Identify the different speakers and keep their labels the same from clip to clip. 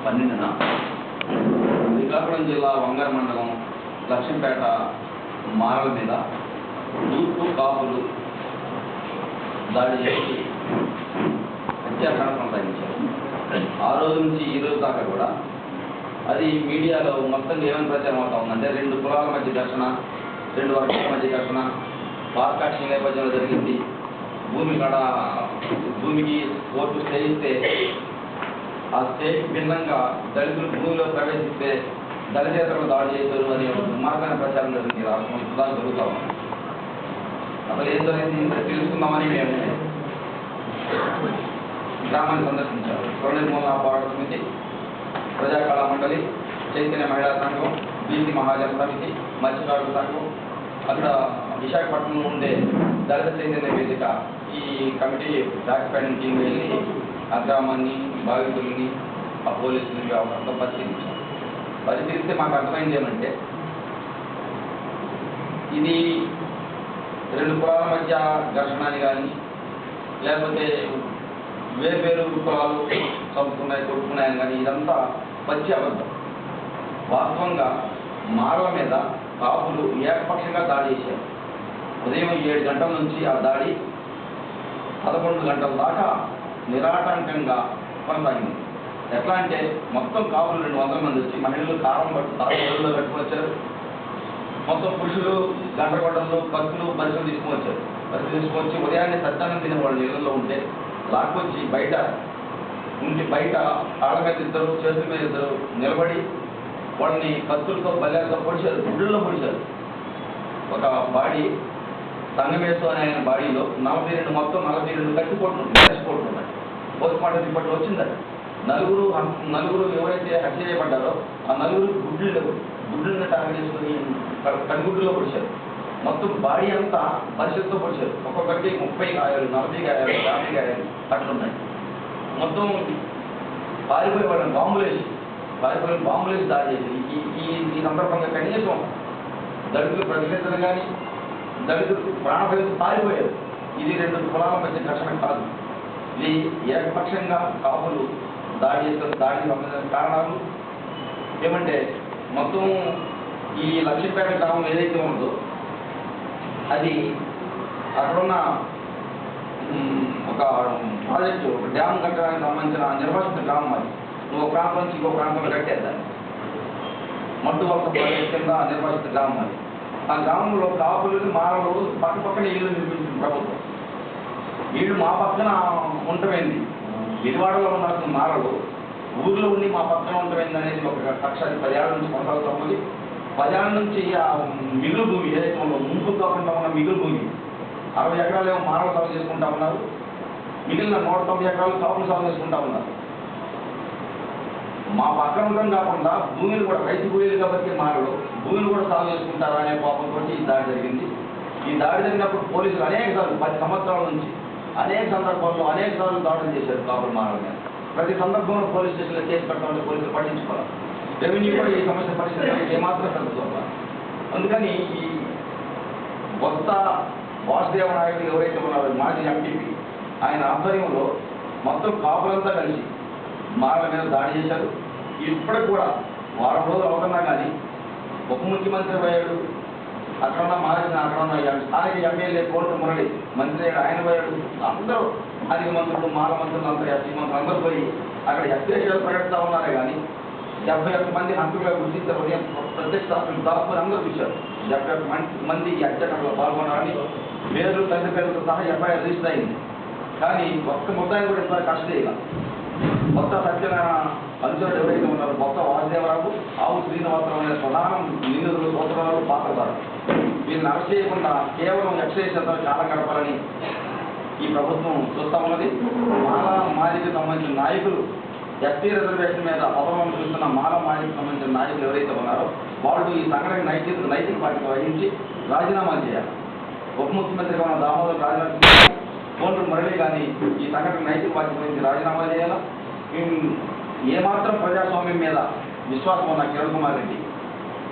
Speaker 1: 12న శ్రీకాకుళం జిల్లా వంగర మండలం లక్ష్మీపేట మారల మీద తూర్పు కాపులు దాడి చేసి హత్యాకాండ కొనసాగించారు. ఆ రోజు నుంచి ఈ రోజు దాకా కూడా అది మీడియాలో మొత్తం ఏమని ప్రచారం అవుతా ఉందంటే 2 కులాల మధ్య ఘర్షణ, 2 వర్గాల మధ్య ఘర్షణ, పార్కాక్షి నేపథ్యంలో జరిగింది. భూమికి కోర్టు స్టే ఇస్తే ఆ స్టేకి భిన్నంగా దళితులు భూమిలో ప్రవేశిస్తే దళితేతరులు దాడి చేశారు అనే దుర్మార్గమైన ప్రచారం జరిగింది. రాష్ట్రం ఇప్పుడా జరుగుతూ ఉంది. అసలు ఏం జరిగింది తెలుసుకుందామని మేము గ్రామాన్ని సందర్శించారు. స్వర నిర్మూలన పోరాట సమితి, ప్రజా కళా మండలి, చైతన్య మహిళా సంఘం, బీసీ మహాజన సమితి, మత్స్యకారుల సంఘం, అక్కడ విశాఖపట్నంలో ఉండే దళిత చైతన్య వేదిక ఈ కమిటీ బ్యాక్ ప్యాడింగ్ టీం వెళ్ళి ఆ గ్రామాన్ని, బాధితుల్ని, ఆ పోలీసులని అంతా పరిశీలిస్తే మాకు అర్థమైంది ఏమంటే ఇది 2 కులాల మధ్య ఘర్షణ అని కానీ, లేకపోతే వేరు కులాలు చంపుకున్నాయి, కొట్టుకున్నాయని కానీ ఇదంతా పచ్చి అబద్ధం. వాస్తవంగా మారల మీద కాపులు ఏకపక్షంగా దాడి చేశారు. ఉదయం 7 గంటల నుంచి ఆ దాడి 11 గంటల దాకా నిరాటంకంగా కొనసాగింది. ఎట్లా అంటే మొత్తం కాపులు 200 మంది వచ్చి మహిళలు తాళం బడుల్లో కట్టుకొచ్చారు. మొత్తం పురుషులు గంటగొడ్డలు, కత్తులు, పరిస్థితులు తీసుకువచ్చి ఉదయాన్నే సత్యాన్నం తినే వాళ్ళు ఇళ్లలో ఉంటే లాక్కొచ్చి బయట ఆళ్ళ మీద 2, చేతుల మీద 2 నిలబడి వాళ్ళని కత్తులతో బల్యాలతో పొడిచారు, గుడ్డుల్లో పొడిచారు. ఒక బాడీ సంగమేశ్వ అనే ఆయన బాడీలో 42 కట్టిపోతున్నాయి. పోస్ట్ మార్టం రిపోర్ట్ వచ్చిందండి. నలుగురు ఎవరైతే హత్య చేయబడ్డారో ఆ నలుగురు గుడ్డులను టార్గెట్ చేసుకుని కనుగుడ్డులో పొడిచారు. మొత్తం బాడీ అంతా పరిస్థితితో పొడిచారు. ఒక్కొక్కరికి 30 గాయాలు, 40 గాయాలు, 50 గాయాలు అట్లున్నాయి. మొత్తం పారిపోయే వాళ్ళని బాంబులేసి దాడి చేసి ఈ సందర్భంగా కనీసం దళితులు ప్రతినిధులు కానీ దళితులు ప్రాణభయంతో పారిపోయారు. ఇది 2 కులాల మధ్య ఘర్షణ కాదు. ఇది ఏకపక్షంగా కాపులు దాడి చేస్తున్న దాడికి సంబంధించిన కారణాలు ఏమంటే మొత్తం ఈ లక్ష్మీపేట గ్రామం ఏదైతే ఉందో అది అక్కడున్న ఒక ప్రాజెక్టు, ఒక డ్యామ్ కట్టడానికి సంబంధించిన నిర్వాసిత గ్రామం. అది ఒక ప్రాంతం నుంచి ఇంకో ప్రాంతంలో కట్టేద్దాన్ని మట్టు వలస ప్రాజెక్ట్ కింద నిర్వాసిత గ్రామం. అది ఆ గ్రామంలో కాపులు మారలు పక్కన ఇల్లు నిర్మించింది ప్రభుత్వం. వీళ్ళు మా పక్కన ఉండమైంది, విరివాడలో ఉన్న మారలు ఊర్లో ఉండి మా పక్కన ఉండమైంది అనేది ఒక కక్ష 10 ఏళ్ల నుంచి కొనసాగుతుంది. 10 ఏళ్ల నుంచి ఆ మిగులు భూమి ఏదైతే ఉందో ముంపు కాకుండా ఉన్న మిగులు భూమి 60 ఎకరాలు ఏమో మారలు సాగు చేసుకుంటా ఉన్నారు. మిగిలిన 190 ఎకరాలు కాపులు సాగు చేసుకుంటా ఉన్నారు. మా పక్కన ఉండడం కాకుండా భూమిని కూడా రైతు భూములు కాబట్టి మారలు భూమిని కూడా సాగు చేసుకుంటారా అనే కోపంతో ఈ దాడి జరిగింది. ఈ దాడి జరిగినప్పుడు పోలీసులు అనేక సార్లు 10 సంవత్సరాల నుంచి అనేక సందర్భాల్లో అనేక సార్లు దాడులు చేశారు కాపులు మారల మీద. ప్రతి సందర్భంలో పోలీస్ స్టేషన్లో కేసు పెట్టాలంటే పోలీసులు పట్టించుకోవాలి. రెవెన్యూ కూడా ఈ సమస్య పరిస్థితి ఏమాత్రం శ్రద్ధ. అందుకని ఈ కొత్త వాసుదేవ నాయుడు ఎవరైతే ఉన్నారో మాజీ ఎంపీపీ, ఆయన ఆధ్వర్యంలో మొత్తం కాపులంతా కలిసి మారల మీద దాడి చేశారు. ఇప్పటికి కూడా వారం రోజులు అవుతున్నా కానీ ఉప ముఖ్యమంత్రి పోయాడు, అక్కడున్న స్థానిక ఎమ్మెల్యే కోర్టు మురళి మంత్రి ఆయన పోయాడు. అందరూ స్థానిక మంత్రులు, మాల మంత్రులు, అందరూ ఎస్సీ మంత్రులు అందరూ పోయి అక్కడ ఎక్స్ప్రెషన్లు ప్రకటిస్తూ ఉన్నారే కానీ 71 మంది హంతకులుగా గుర్తించారు. ఉదయం ప్రత్యక్ష సాక్షులు దాచుకొని అందరూ చూశారు. 71 మంది ఈ హత్యాకాండలో పాల్గొన్నారని పేర్లు, తండ్రి పేర్లతో సహా ఎఫ్ఐఆర్ రిజిస్టర్ అయింది. కానీ ఒక్క ముద్దాయిని కూడా ఇంతవరకు కష్ట చేయాలి. కొత్త సత్యనారాయణ అనుచరుడు ఎవరైతే ఉన్నారో కొత్త వాసుదేవరావు, ఆవు శ్రీనివాసరావు అనే ప్రధాన నిందితులు, సోదరులు, పాత్రదారు వీళ్ళని అరెస్ట్ చేయకుండా కేవలం ఎక్సైజ్తో కాలం గడపాలని ఈ ప్రభుత్వం చూస్తూ ఉన్నది. మాదికి సంబంధించిన నాయకులు, ఎస్టీ రిజర్వేషన్ మీద పదవులను చూస్తున్న మాదికి సంబంధించిన నాయకులు ఎవరైతే ఉన్నారో వాళ్ళు ఈ సంఘటన నైతిక బాధ్యత వహించి రాజీనామా చేయాలి. ఉప ముఖ్యమంత్రిగా ఉన్న దామోదర్ రాజీనామా, కోండ్రు మురళి కానీ ఈ సంఘటన నైతిక బాధ్యత వహించి రాజీనామా చేయాలా. ఏమాత్రం ప్రజాస్వామ్యం మీద విశ్వాసం ఉన్న కిరణ్ కుమార్ రెడ్డి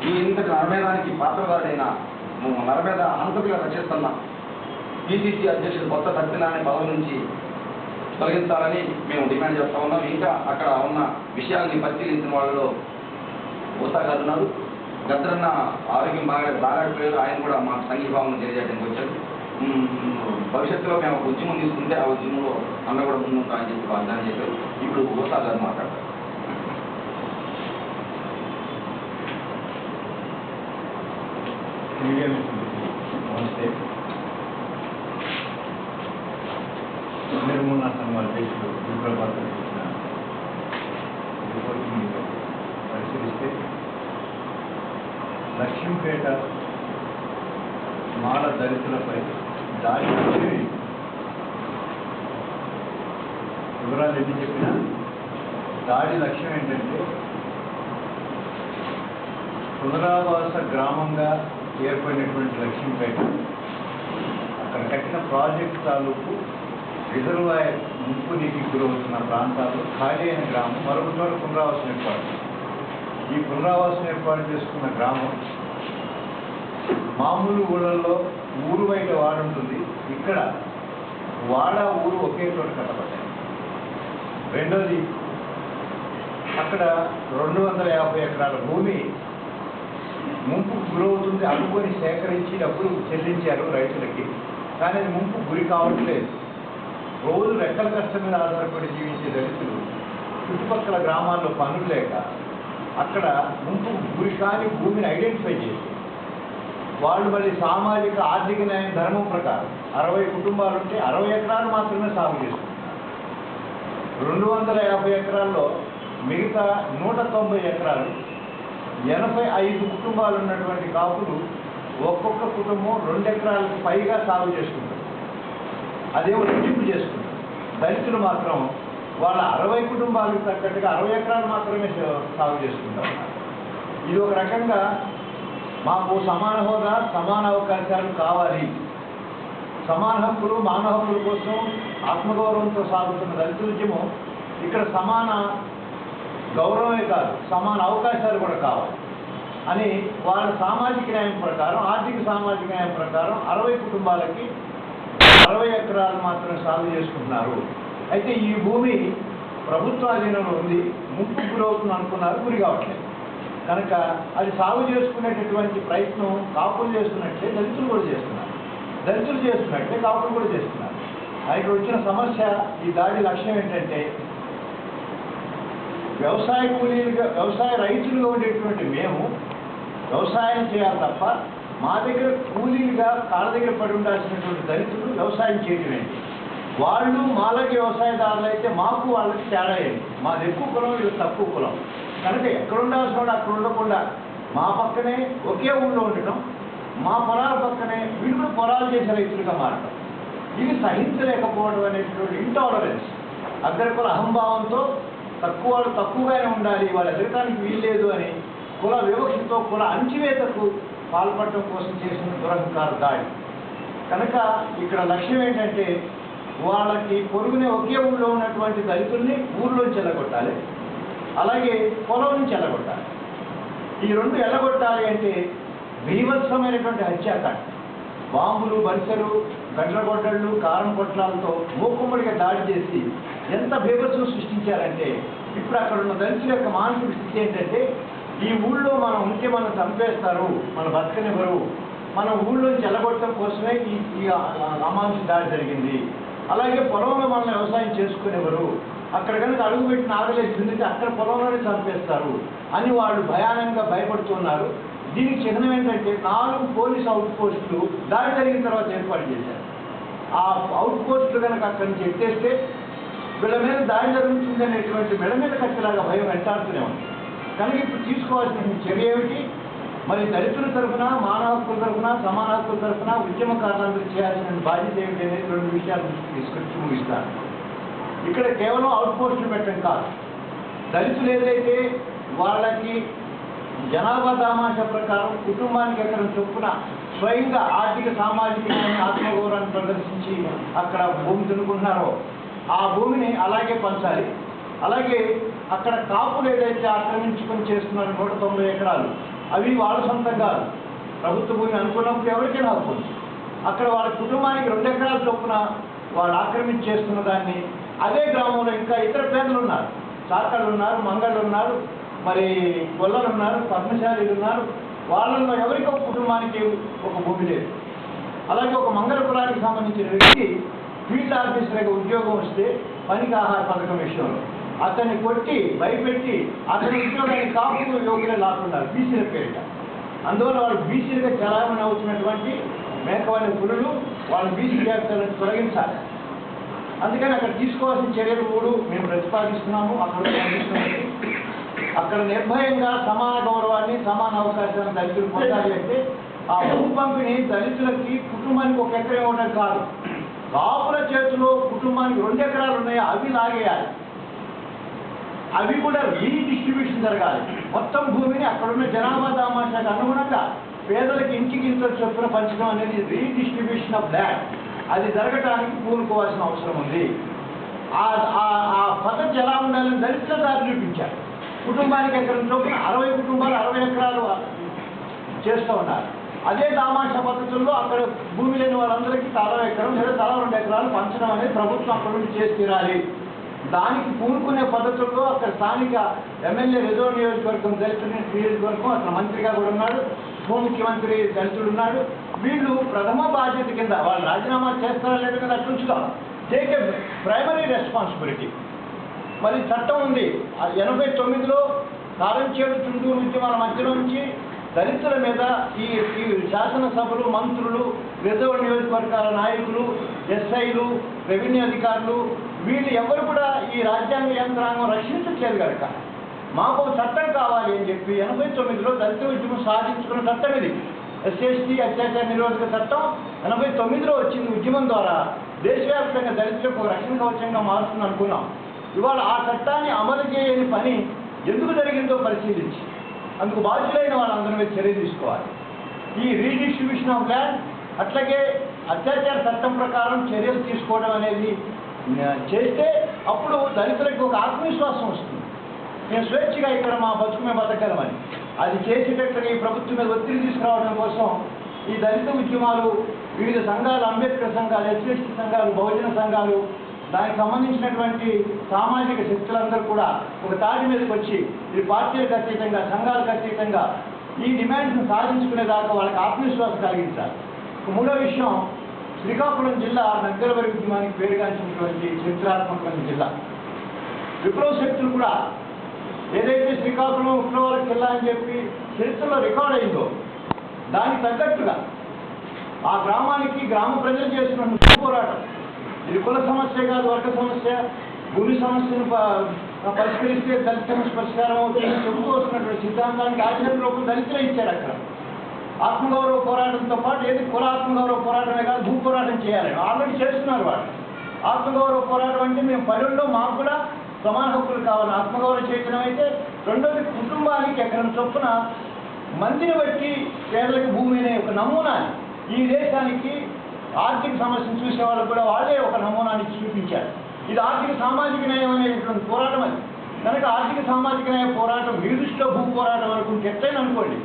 Speaker 1: ఈ ఇంతటి నరమేధానికి పాత్రదారుడైన నరమేధ హంతకులుగా రక్షిస్తున్న పిసిసి అధ్యక్షుడు కొత్త సత్యనారాయణ పదవి నుంచి తొలగించాలని మేము డిమాండ్ చేస్తా ఉన్నాం. ఇంకా అక్కడ ఉన్న విషయాల్ని పరిశీలించిన వాళ్ళలో ఊసా గారు ఉన్నారు. గద్దరన్న ఆరోగ్యం బాగాలేకపోయారు. ఆయన కూడా మాకు సంఘీభావం తెలియజేయడానికి వచ్చారు. భవిష్యత్తులో మేము ఒక ఉద్యమం తీసుకుంటే ఆ ఉద్యమంలో అన్న కూడా ముందుంటామని చెప్పి వాగ్దానం చేశారు. ఇప్పుడు ఊసా గారు మాట్లాడతారు.
Speaker 2: నమస్తే. నిర్మూలన సంఘం అధ్యక్షుడు విప్రభాకర్ రిపోర్టింగ్ పరిశీలిస్తే లక్ష్మీపేట మాల దళితులపై దాడి వివరాలు ఎన్ని చెప్పినా దాడి లక్ష్యం ఏంటంటే పునరావాస గ్రామంగా ఏర్పడినటువంటి లక్ష్మీపేట అక్కడ కట్టిన ప్రాజెక్ట్ తాలూకు రిజర్వాయర్ ముంపు నీటికి గురవుతున్న ప్రాంతాలు ఖాళీ అయిన గ్రామం మరొక చోట పునరావాసం ఏర్పాటు. ఈ పునరావాసం ఏర్పాటు చేసుకున్న గ్రామం మామూలు ఊళ్ళల్లో ఊరు బయట వాడు ఉంటుంది. ఇక్కడ వాడ ఊరు ఒకే చోట కట్టబడ్డాయి. రెండోది అక్కడ 250 ఎకరాల భూమి ముంపుకు గురవుతుంది అనుకొని సేకరించి డబ్బులు చెల్లించారు రైతులకి. కానీ అది ముంపు గురి కావట్లేదు. రోజు రెక్కల కష్టం మీద ఆధారపడి జీవించే దళితులు చుట్టుపక్కల గ్రామాల్లో పనులు లేక అక్కడ ముంపుకు గురి కాని భూమిని ఐడెంటిఫై చేసి వాళ్ళు మళ్ళీ సామాజిక ఆర్థిక న్యాయం ధర్మం ప్రకారం 60 కుటుంబాలు ఉంటే 60 ఎకరాలు మాత్రమే సాగు చేసుకుంటున్నారు. 250 ఎకరాల్లో మిగతా 190 ఎకరాలు 85 కుటుంబాలు ఉన్నటువంటి కాపులు ఒక్కొక్క కుటుంబం 2 ఎకరాలకు పైగా సాగు చేసుకుంటారు. అదేమో రెట్టింపు చేసుకుంటారు. దళితులు మాత్రం వాళ్ళ 60 కుటుంబాలకు తగ్గట్టుగా 60 ఎకరాలు మాత్రమే సాగు చేసుకుంటారు. ఇది ఒక రకంగా మాకు సమాన హోదా సమాన అవకాశాలు కావాలి, సమాన హక్కులు మానవ హక్కుల కోసం ఆత్మగౌరవంతో సాగుతున్న దళిత ఉద్యమం ఇక్కడ సమాన గౌరవమే కాదు సమాన అవకాశాలు కూడా కావాలి అని వాళ్ళ సామాజిక న్యాయం ప్రకారం ఆర్థిక సామాజిక న్యాయం ప్రకారం 60 కుటుంబాలకి 60 ఎకరాలు మాత్రమే సాగు చేసుకుంటున్నారు. అయితే ఈ భూమి ప్రభుత్వాధీనంలో ఉంది, ముంపు గురవుతుంది అనుకున్నారు, గురి కావట్లేదు. కనుక అది సాగు చేసుకునేటటువంటి ప్రయత్నం కాపులు చేస్తున్నట్లే దళితులు కూడా చేస్తున్నారు, దళితులు చేస్తున్నట్లే కాపులు కూడా చేస్తున్నారు. ఇక్కడ వచ్చిన సమస్య ఈ దాడి లక్ష్యం ఏంటంటే వ్యవసాయ కూలీలుగా వ్యవసాయ రైతులుగా ఉండేటువంటి మేము వ్యవసాయం చేయాలి తప్ప మా దగ్గర కూలీలుగా కాళ్ళ దగ్గర పడి ఉండాల్సినటువంటి దళితులు వ్యవసాయం చేయటం ఏంటి? వాళ్ళు మాలాగే వ్యవసాయదారులు అయితే మాకు వాళ్ళకి తేడా ఏంటి? మాది ఎక్కువ కులం, ఇది తక్కువ కులం. కనుక ఎక్కడ ఉండాల్సిన వాడు అక్కడ ఉండకుండా మా పక్కనే ఒకే ఊళ్ళో ఉండటం, మా పొలాల పక్కనే వీళ్ళు కూడా పొలాలు చేసే రైతులుగా మారటం, ఇది సహించలేకపోవడం అనేటువంటి ఇంటాలరెన్స్, అగ్రకుల అహంభావంతో తక్కువ వాళ్ళు తక్కువగానే ఉండాలి, వాళ్ళు ఎదగటానికి వీల్లేదు అని కుల వివక్షతో కుల అణచివేతకు పాల్పడటం కోసం చేసిన దురహంకార దాడి. కనుక ఇక్కడ లక్ష్యం ఏంటంటే వాళ్ళకి పొరుగునే ఒకే ఊళ్ళో ఉన్నటువంటి దళితుల్ని ఊళ్ళోంచి వెళ్ళగొట్టాలి, అలాగే పొలం నుంచి వెళ్ళగొట్టాలి. ఈ రెండు వెళ్ళగొట్టాలి అంటే బీభత్సమైనటువంటి హత్యాకాండ, బాంబులు, బరిసెలు, గడ్డగొడ్డళ్ళు, కారం కొట్లాలతో మూకుమ్మడిగా దాడి చేసి ఎంత బీభత్సం సృష్టించారంటే ఇప్పుడు అక్కడ ఉన్న దళితుల యొక్క మానసిక స్థితి ఏంటంటే ఈ ఊళ్ళో మనం ఉంటే మనం చంపేస్తారు, మన బతకనివ్వరు, మన ఊళ్ళోంచి వెళ్ళగొట్టడం కోసమే ఈ అమానుష దాడి జరిగింది. అలాగే పొలంలో మనం వ్యవసాయం చేసుకునేవారు, అక్కడ కనుక అడుగుపెట్టిన ఆగలేసింది అక్కడ పొలంలోనే చంపేస్తారు అని వాళ్ళు భయానంగా భయపడుతున్నారు. దీనికి చిహ్నం ఏంటంటే 4 పోలీస్ అవుట్ పోస్టులు దాడి జరిగిన తర్వాత ఏర్పాటు చేశారు. ఆ అవుట్ పోస్టులు కనుక అక్కడి నుంచి ఎత్తేస్తే వీళ్ళ మీద దాడి జరుగుతుంది అనేటువంటి మెడ మీద కట్టేలాగా భయం వెంటాడుతూనే ఉంది. కనుక ఇప్పుడు తీసుకోవాల్సిన చర్య ఏమిటి? మరి దళితుల తరఫున, మానవ హక్కుల తరఫున, సమాన హక్కుల తరఫున ఉద్యమకారులందరూ చేయాల్సిన బాధ్యత ఏమిటి అనేది 2 విషయాలు తీసుకొచ్చి ముగిస్తాను. ఇక్కడ కేవలం అవుట్ పోస్టులు పెట్టడం కాదు, దళితులు ఏదైతే వాళ్ళకి జనాభా దామాష ప్రకారం కుటుంబానికి ఎకరం చొప్పున స్వయంగా ఆర్థిక సామాజిక ఆత్మగౌరవాన్ని ప్రదర్శించి అక్కడ భూమి దున్నుకుంటున్నారో ఆ భూమిని అలాగే పంచాలి. అలాగే అక్కడ కాపులు ఏదైతే ఆక్రమించుకొని చేస్తున్నారో 190 ఎకరాలు అవి వాళ్ళ సొంతం కాదు, ప్రభుత్వ భూమి అనుకున్నప్పుడు ఎవరికైనా హక్కు ఉంది. అక్కడ వాళ్ళ కుటుంబానికి 2 ఎకరాల చొప్పున వాళ్ళు ఆక్రమించి చేస్తున్న దాన్ని అదే గ్రామంలో ఇంకా ఇతర పేదలు ఉన్నారు. చాకళ్ళు ఉన్నారు, మంగళ్ళు ఉన్నారు, మరి గొల్లలు ఉన్నారు, పద్మశాలీలు ఉన్నారు. వాళ్ళల్లో ఎవరికో కుటుంబానికి ఒక భూమి లేదు. అలాగే ఒక మంగళ కులానికి సంబంధించిన వ్యక్తి ఫీల్డ్ ఆఫీసర్గా ఉద్యోగం వస్తే పనికి ఆహార పథకం విషయంలో అతన్ని కొట్టి భయపెట్టి అతని ఉద్యోగాన్ని కాపు యోగులే లాక్కున్నారు బీసీల పేరిట. అందువల్ల వాళ్ళు బీసీలుగా చలామణి అవుతున్నటువంటి మేకవాణి పులులు వాళ్ళు బీసీ జాబితాలను తొలగించాలి. అందుకని అక్కడ తీసుకోవాల్సిన చర్యలు 3 మేము ప్రతిపాదిస్తున్నాము. అక్కడ నిర్భయంగా సమాన గౌరవాన్ని, సమాన అవకాశాలను దళితులు పొందాలి అంటే ఆ భూ పంపిణీ దళితులకి కుటుంబానికి 1 ఎకరం ఇవ్వడం కాదు. కాపుల చేతిలో కుటుంబానికి 2 ఎకరాలు ఉన్నాయో అవి లాగేయాలి. అవి కూడా రీడిస్ట్రిబ్యూషన్ జరగాలి. మొత్తం భూమిని అక్కడున్న జనాభా దామాషాకు అనుగుణంగా పేదలకు ఇంటికి ఇంత చొప్పున పంచడం అనేది రీడిస్ట్రిబ్యూషన్ ఆఫ్ ల్యాండ్. అది జరగటానికి పూనుకోవాల్సిన అవసరం ఉంది. ఆ పద్ధతి ఎలా ఉండాలని దళితుల దారి చూపించారు. కుటుంబానికి ఎకరం చొప్పున 60 కుటుంబాలు 60 ఎకరాలు చేస్తూ ఉన్నారు. అదే దామాషా పద్ధతుల్లో అక్కడ భూమి లేని వాళ్ళందరికీ తలా ఎకరం లేదా తలా 2 ఎకరాలు పంచడం అనేది ప్రభుత్వం అక్కడ నుండి చేసి తీరాలి. దానికి పూనుకునే పద్ధతుల్లో అక్కడ స్థానిక ఎమ్మెల్యే రిజర్వ్ నియోజకవర్గం దళితుల నియోజకవర్గం అక్కడ మంత్రిగా కూడా ఉన్నాడు, ఉప ముఖ్యమంత్రి దళితుడు ఉన్నాడు. వీళ్ళు ప్రథమ బాధ్యత కింద వాళ్ళు రాజీనామా చేస్తారా లేదా కదా అట్లుంచుదాం. Take a primary responsibility. మరి చట్టం ఉంది 89లో కారంచేడు చుండూరు ఉద్యమాల మధ్యలో నుంచి దళితుల మీద ఈ శాసనసభలు, మంత్రులు, రిజర్వ్ నియోజకవర్గాల నాయకులు, ఎస్ఐలు, రెవెన్యూ అధికారులు వీళ్ళు ఎవరు కూడా ఈ రాజ్యాంగ యంత్రాంగం రక్షించట్లేదు కనుక మాకు చట్టం కావాలి అని చెప్పి 89లో దళిత ఉద్యమం సాధించుకున్న చట్టం ఇది. ఎస్సీ అత్యాచార నిరోధక చట్టం 89లో వచ్చింది. ఉద్యమం ద్వారా దేశవ్యాప్తంగా దళితులకు ఒక రక్షణ కవచంగా మారుతుంది అనుకున్నాం. ఇవాళ ఆ చట్టాన్ని అమలు చేయని పని ఎందుకు జరిగిందో పరిశీలించి అందుకు బాధ్యులైన వాళ్ళందరి మీద చర్య తీసుకోవాలి. ఈ రీడిస్ట్రిబ్యూషన్ ఆఫ్ ల్యాండ్ అట్లాగే అత్యాచార చట్టం ప్రకారం చర్యలు తీసుకోవడం అనేది చేస్తే అప్పుడు దళితులకు ఒక ఆత్మవిశ్వాసం వస్తుంది. మేము స్వేచ్ఛగా ఇక్కడ మా బతుకు మేము బతకగలమని. అది చేసేటట్టుగా ఈ ప్రభుత్వం మీద ఒత్తిడి తీసుకురావడం కోసం ఈ దళిత ఉద్యమాలు, వివిధ సంఘాలు, అంబేద్కర్ సంఘాలు, ఎస్సీ సంఘాలు, బహుజన సంఘాలు, దానికి సంబంధించినటువంటి సామాజిక శక్తులందరూ కూడా ఒక తాటి మీదకి వచ్చి ఈ పార్టీలకు అతీతంగా, సంఘాలకు అతీతంగా ఈ డిమాండ్స్ను సాధించుకునేదాకా వాళ్ళకి ఆత్మవిశ్వాసం కలిగించాలి. మూడో విషయం, శ్రీకాకుళం జిల్లా నగ్గరవరి ఉద్యమానికి పేరుగాంచినటువంటి చరిత్రాత్మకమైన జిల్లా. విప్లవ శక్తులు కూడా ఏదైతే శ్రీకాకుళం విప్లవాల జిల్లా అని చెప్పి చరిత్రలో రికార్డ్ అయిందో దానికి తగ్గట్టుగా ఆ గ్రామానికి గ్రామ ప్రజలు చేస్తున్న పోరాటం, ఇది కుల సమస్య కాదు, వర్గ సమస్య, భూమి సమస్యను పరిష్కరిస్తే దళిత సమస్య పరిష్కారం అవుతుందని చెబుతూ వస్తున్నటువంటి సిద్ధాంతానికి ఆచరణ రూపం దళితులే ఇచ్చారు. అక్కడ ఆత్మగౌరవ పోరాటంతో పాటు ఏది కుల ఆత్మగౌరవ పోరాటమే కాదు, భూ పోరాటం చేయాలి. ఆల్రెడీ చేస్తున్నారు వాళ్ళు. ఆత్మగౌరవ పోరాటం అంటే మేము పల్లెల్లో మాకు కూడా సమాన హక్కులు కావాలి, ఆత్మగౌరవ చేయడం అయితే. రెండోది, కుటుంబానికి ఎకరం చొప్పున మందిని బట్టి పేదలకు భూమి అనే ఒక నమూనాని ఈ దేశానికి ఆర్థిక సమస్యను చూసే వాళ్ళకు కూడా వాళ్ళే ఒక నమూనాన్ని చూపించారు. ఇది ఆర్థిక సామాజిక న్యాయం అనేటువంటి పోరాటం. అది కనుక ఆర్థిక సామాజిక న్యాయ పోరాటం మీ దృష్టిలో భూ పోరాటం అనుకుంటే ఎట్లయినా అనుకోండి.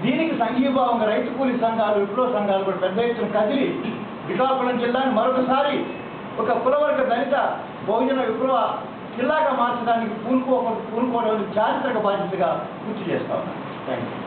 Speaker 2: దీనికి సంఘీభావంగా రైతు కూలీ సంఘాలు, విప్లవ సంఘాలు కూడా పెద్ద ఎత్తున కదిలి శ్రీకాకుళం జిల్లాని మరొకసారి ఒక కులవర్గ దళిత బహుజన విప్లవ జిల్లాగా మార్చడానికి పూనుకోవడం చారిత్రక బాధ్యతగా పూర్తి చేస్తా ఉన్నాను. Thank you.